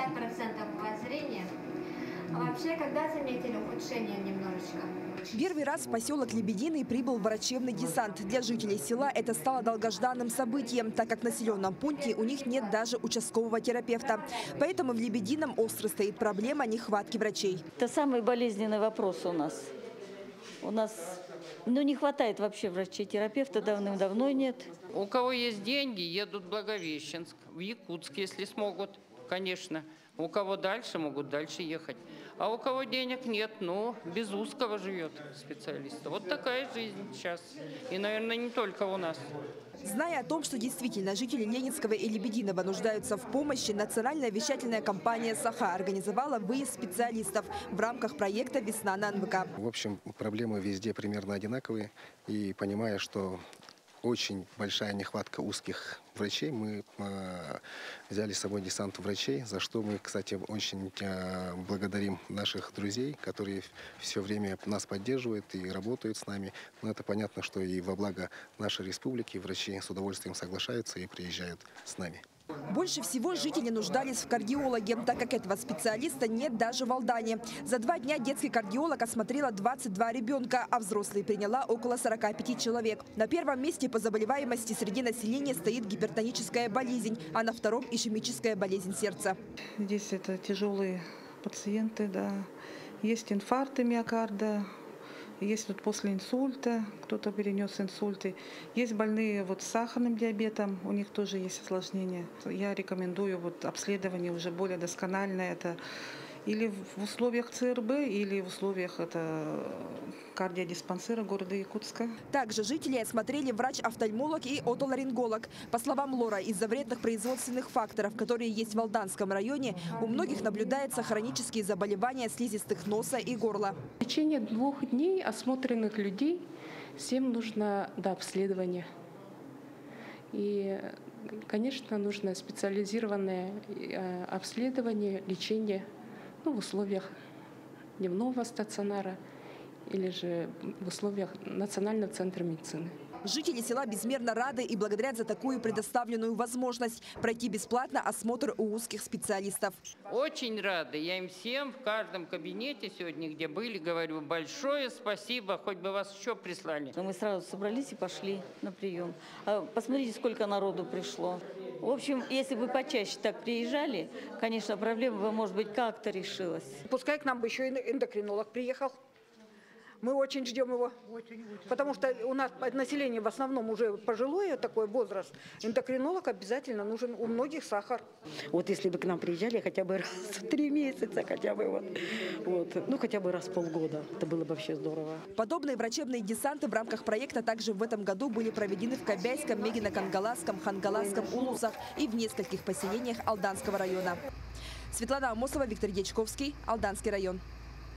50% зрения. А вообще, когда заметили ухудшение немножечко? Первый раз в поселок Лебединый прибыл врачебный десант. Для жителей села это стало долгожданным событием, так как в населенном пункте у них нет даже участкового терапевта. Поэтому в Лебедином остро стоит проблема нехватки врачей. Это самый болезненный вопрос у нас. Не хватает вообще врачей-терапевта, давным-давно нет. У кого есть деньги, едут в Благовещенск, в Якутск, если смогут, конечно. У кого дальше, могут дальше ехать. А у кого денег нет, без узкого живет специалиста. Вот такая жизнь сейчас. И, наверное, не только у нас. Зная о том, что действительно жители Ленинского и Лебединого нуждаются в помощи, национальная вещательная компания «Саха» организовала выезд специалистов в рамках проекта «Весна на НВК». В общем, проблемы везде примерно одинаковые. И понимая, что очень большая нехватка узких врачей, мы взяли с собой десант врачей, за что мы, кстати, очень благодарим наших друзей, которые все время нас поддерживают и работают с нами. Но это понятно, что и во благо нашей республики врачи с удовольствием соглашаются и приезжают с нами. Больше всего жители нуждались в кардиологе, так как этого специалиста нет даже в Алдане. За 2 дня детский кардиолог осмотрела 22 ребенка, а взрослые приняла около 45 человек. На первом месте по заболеваемости среди населения стоит гипертоническая болезнь, а на втором – ишемическая болезнь сердца. Здесь это тяжелые пациенты, да. Есть инфаркты миокарда. Есть после инсульта, кто-то перенес инсульты. Есть больные с сахарным диабетом, у них тоже есть осложнения. Я рекомендую обследование уже более доскональное. Это или в условиях ЦРБ, или в условиях кардиодиспансера города Якутска. Также жителей осмотрели врач-офтальмолог и отоларинголог. По словам Лора, из-за вредных производственных факторов, которые есть в Алданском районе, у многих наблюдаются хронические заболевания слизистых носа и горла. В течение 2 дней осмотренных людей всем нужно обследование. И, конечно, нужно специализированное обследование, лечение в условиях дневного стационара или же в условиях Национального центра медицины. Жители села безмерно рады и благодарят за такую предоставленную возможность пройти бесплатно осмотр у узких специалистов. Очень рады. Я им всем в каждом кабинете сегодня, где были, говорю большое спасибо, хоть бы вас еще прислали. Мы сразу собрались и пошли на прием. Посмотрите, сколько народу пришло. В общем, если бы почаще так приезжали, конечно, проблема бы, может быть, как-то решилась. Пускай к нам бы еще и эндокринолог приехал. Мы очень ждем его, потому что у нас население в основном уже пожилое, такой возраст. Эндокринолог обязательно нужен, у многих сахар. Если бы к нам приезжали хотя бы раз в 3 месяца, хотя бы хотя бы раз в полгода, это было бы вообще здорово. Подобные врачебные десанты в рамках проекта также в этом году были проведены в Кобяйском, Мегино-Кангаласском, Хангаласском, Улусах и в нескольких поселениях Алданского района. Светлана Амосова, Виктор Дьячковский, Алданский район.